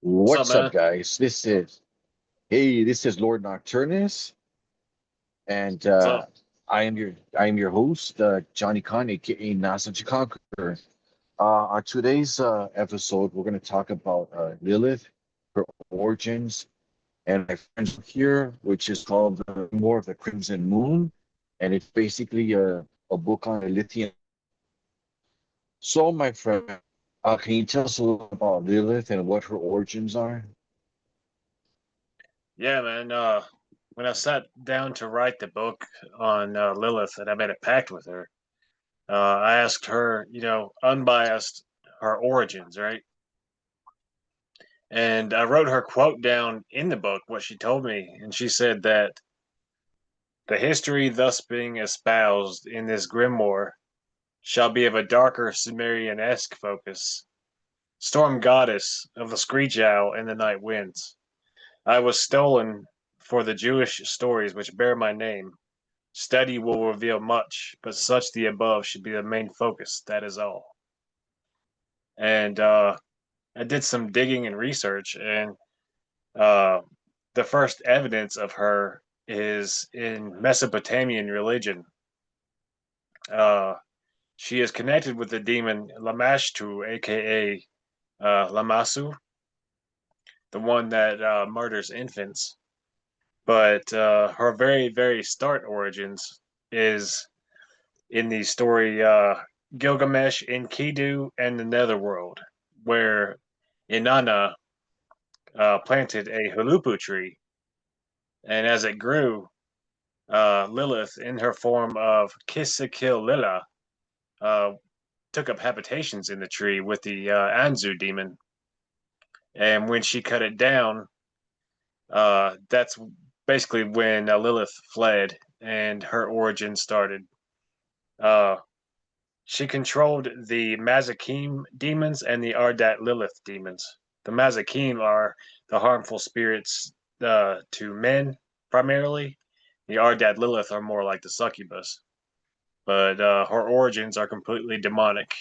What's up, What's up, man? guys? This is Lord Nocturnus, and What's up? I am your host, Johnny Kahn, aka NASA Conqueror. On today's episode, we're going to talk about Lilith, her origins, and my friends here, which is called More of the Crimson Moon, and it's basically a book on Lilithian. So, my friend, can you tell us a little about Lilith and what her origins are? Yeah, man. When I sat down to write the book on Lilith, and I made a pact with her, I asked her, unbiased, her origins, right? And I wrote her quote down in the book, what she told me, and she said that the history thus being espoused in this grimoire shall be of a darker Sumerian-esque focus. Storm goddess of the screech owl and the night winds. I was stolen for the Jewish stories which bear my name. Study will reveal much, but such the above should be the main focus. That is all. And I did some digging and research, and uh, the first evidence of her is in Mesopotamian religion. Uh, she is connected with the demon Lamashtu, aka Lamasu, the one that murders infants. But her very, very start origins is in the story Gilgamesh, Enkidu, and the Netherworld, where Inanna planted a hulupu tree, and as it grew, Lilith, in her form of Kisikil uh, took up habitations in the tree with the Anzu demon. And when she cut it down, that's basically when Lilith fled and her origin started. Uh, She controlled the Mazakim demons and the Ardat Lilith demons. The Mazakim are the harmful spirits to men, primarily. The Ardat Lilith are more like the succubus. But her origins are completely demonic.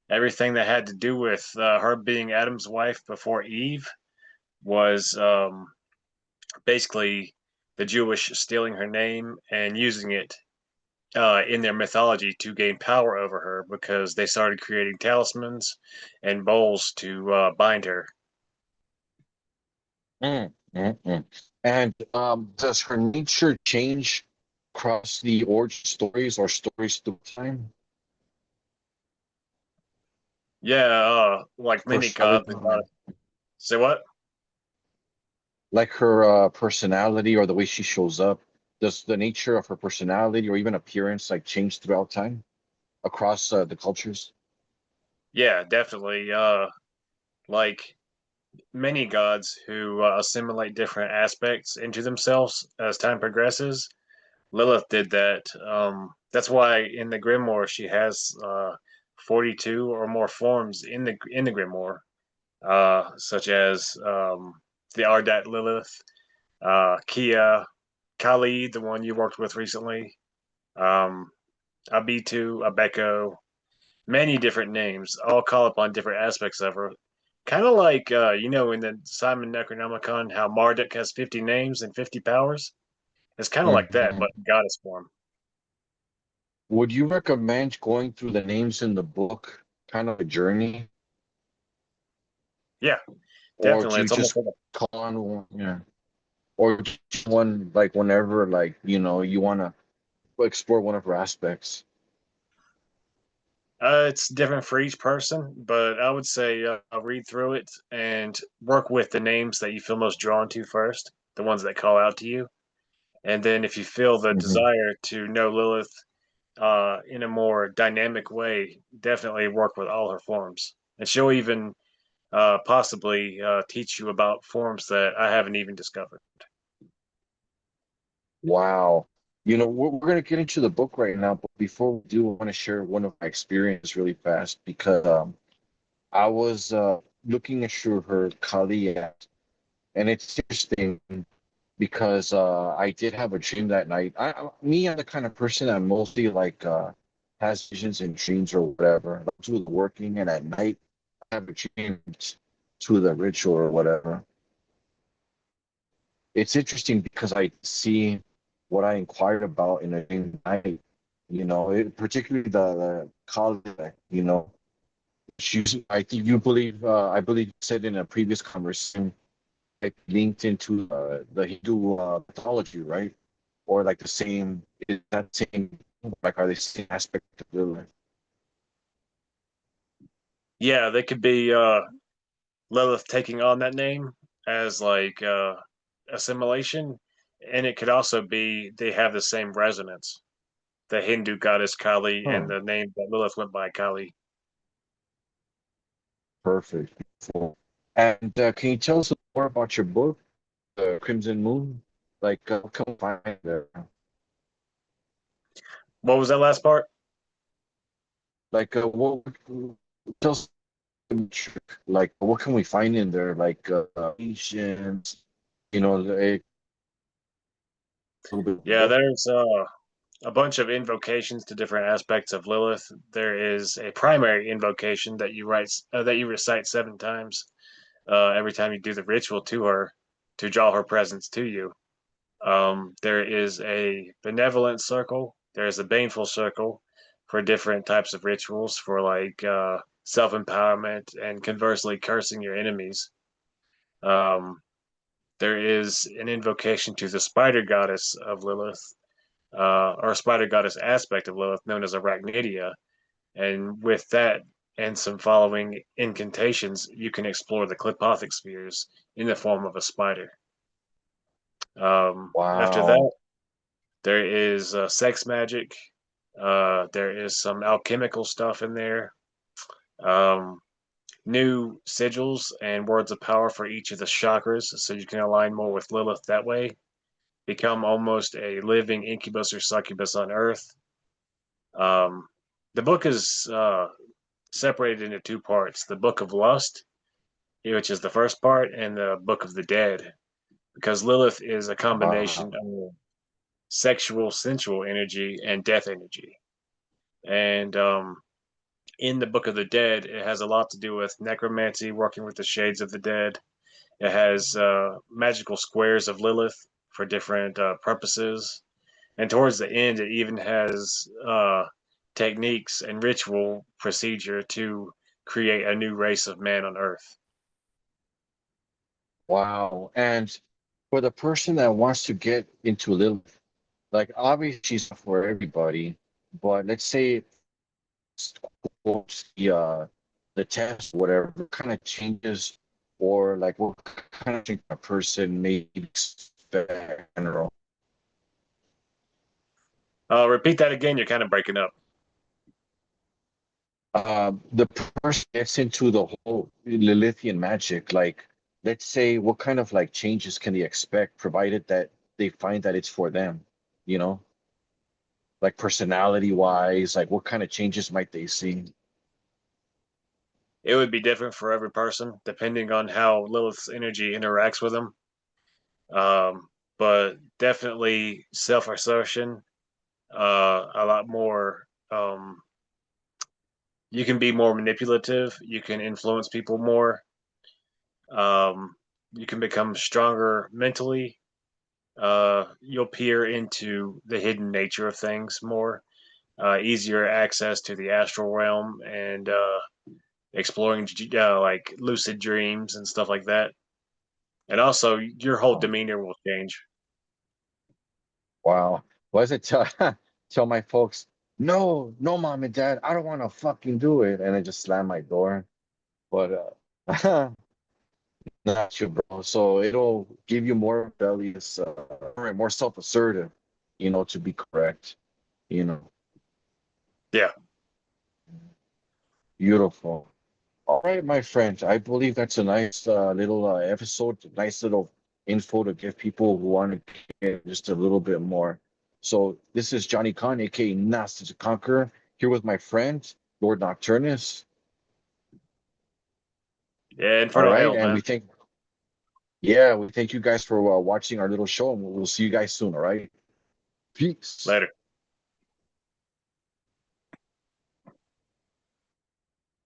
Everything that had to do with her being Adam's wife before Eve was basically the Jewish stealing her name and using it in their mythology to gain power over her because they started creating talismans and bowls to bind her. Mm, mm, mm. And does her nature change across the origin stories or stories through time? Yeah, like many gods Personality, and goddesses. Say what? like her personality or the way she shows up, does the nature of her personality or even appearance like change throughout time across the cultures? Yeah, definitely. Like many gods who assimilate different aspects into themselves as time progresses. Lilith did that. That's why in the grimoire she has 42 or more forms in the grimoire, such as the Ardat Lilith, Kia, Kali, the one you worked with recently, um, Abitu, Abeko, many different names, all call upon different aspects of her. Kind of like, in the Simon Necronomicon, how Marduk has 50 names and 50 powers. It's kind of like that, Mhm. but in goddess form. Would you recommend going through the names in the book, kind of a journey, Yeah, or do definitely. you It's almost just like a call on one? Yeah. Or just one like whenever like you want to explore one of her aspects? It's different for each person, but I would say read through it and work with the names that you feel most drawn to first, the ones that call out to you. And then if you feel the Hmm. desire to know Lilith in a more dynamic way, definitely work with all her forms. And she'll even possibly teach you about forms that I haven't even discovered. Wow. We're going to get into the book right now, but before we do, I want to share one of my experiences really fast because I was looking through her Kali app, and it's interesting because I did have a dream that night. I'm the kind of person that mostly like has visions and dreams or whatever. I do the working, and at night I have a dream. to the ritual or whatever. It's interesting because I see what I inquired about in a dream night, particularly the Kali, which I think I believe you said in a previous conversation, it linked into the Hindu mythology, right? Or like the same, is that same, like are they same aspect of Lilith? Yeah, they could be Lilith taking on that name as like assimilation, and it could also be they have the same resonance. The Hindu goddess Kali and Huh, the name that Lilith went by, Kali. perfect. Beautiful. And can you tell us more about your book, Crimson Moon? Like, what can we find there? What was that last part? Like, tell us, like, what can we find in there? Like, patience, like, a little bit Yeah, more. there's a bunch of invocations to different aspects of Lilith. There is a primary invocation that you recite 7 times every time you do the ritual to her to draw her presence to you. There is a benevolent circle. There is a baneful circle for different types of rituals for like self empowerment and conversely cursing your enemies. Um, there is an invocation to the spider goddess of Lilith, or spider goddess aspect of Lilith, known as Arachnidia. And with that and some following incantations, you can explore the Clipothic spheres in the form of a spider. After Wow. that, there is sex magic. There is some alchemical stuff in there. Um, New sigils and words of power for each of the chakras, so you can align more with Lilith that way. Become almost a living incubus or succubus on Earth. Um, the book is separated into 2 parts: the Book of Lust, which is the first part, and the Book of the Dead, because Lilith is a combination Wow. of sexual, sensual energy and death energy. And in the Book of the Dead, it has a lot to do with necromancy, working with the shades of the dead. It has magical squares of Lilith for different purposes. And towards the end, it even has techniques and ritual procedure to create a new race of man on Earth. Wow. And for the person that wants to get into Lilith, like obviously she's not for everybody, but let's say the test, whatever kind of changes, or like what kind of thing a person may expect in general. Repeat that again. You're kind of breaking up. The person gets into the whole Lilithian magic, like let's say what kind of like changes can they expect, provided that they find that it's for them, you know, like personality wise, like what kind of changes might they see? It would be different for every person depending on how Lilith's energy interacts with them. But definitely self assertion, a lot more. You can be more manipulative. You can influence people more. Um, you can become stronger mentally. You'll peer into the hidden nature of things more. Easier access to the astral realm and exploring like lucid dreams and stuff like that. And also, your whole Oh, demeanor will change. wow. Was it tell tell my folks, no, no, mom and dad, I don't want to fucking do it, and I just slam my door. But not you, bro. So it'll give you more rebellious, more self-assertive, to be correct. You know, Yeah. beautiful. All right, my friend. I believe that's a nice little episode, nice little info to give people who want to get just a little bit more. So this is Johnny Kahn, aka Master to Conquer, here with my friend, Lord Nocturnus. Yeah, All Infernal right, Hail, and man. we thank you guys for watching our little show, and we'll see you guys soon. All right, peace. Later.